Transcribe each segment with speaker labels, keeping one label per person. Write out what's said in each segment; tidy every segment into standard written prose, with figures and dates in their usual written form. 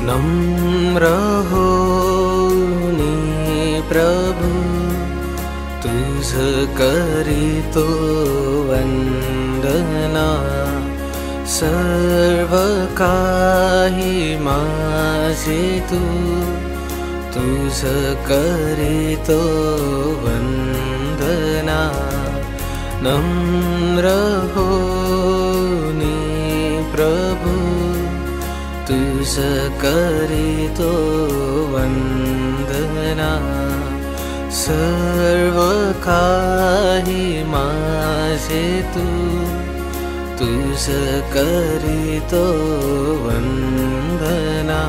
Speaker 1: नम्र होनी प्रभु तुझ करीतो वंदना सर्व काही माझे तुझ करीतो वंदना नम्र होनी प्रभु तुझ करीतो वंदना सर्व काही माझे तुझ करीतो वंदना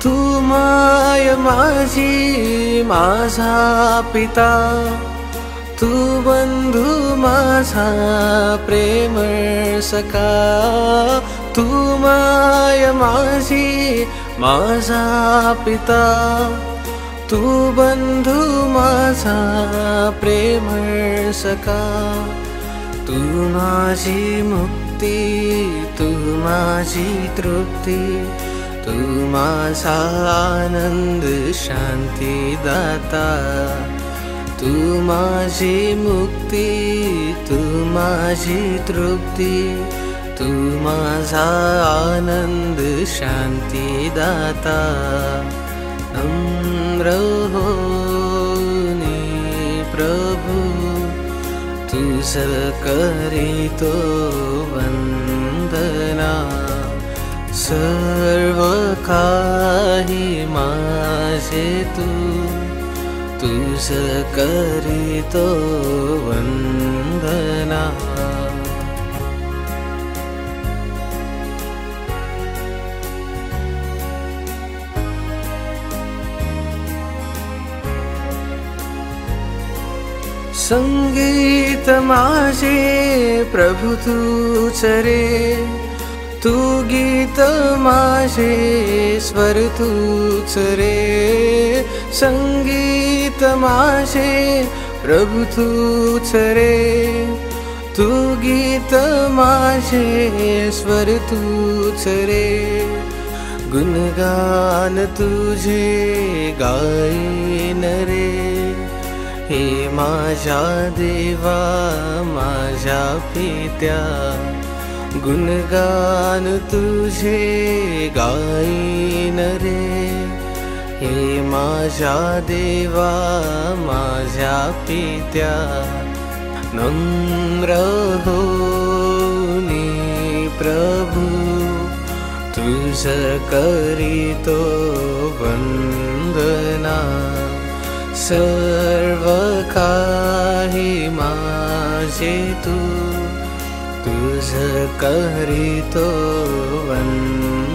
Speaker 1: तू माय माझी माझा पिता तू बंधू माझा प्रेमळ सखा तू माय माझी माझा पिता तू बंधू माझा प्रेमळ सखा तू माझी मुक्ती तू माझी तृप्ती तू माझा आनंद शांती दाता तू माझी मुक्ती तू माझी तृप्ती तू माझा आनंद शांती दाता नम्र होनी प्रभु तुझ करीतो वंदना सर्व काही माझे तुझ करीतो वंदना संगीत माझे प्रभु तूच रे तू गीत माझे स्वर तूच रे संगीत माझे प्रभु तूच रे तू गीत माझे स्वर तूच रे गुणगान तुझे गायन रे हे माझ्या देवा माझ्या पित्या गुणगान तुझे गायन रे हे माझ्या देवा माझ्या पित्या नम्र होनी प्रभु तुझ करीतो वंदना सर्व काही माझे तुझ करीतो वंदना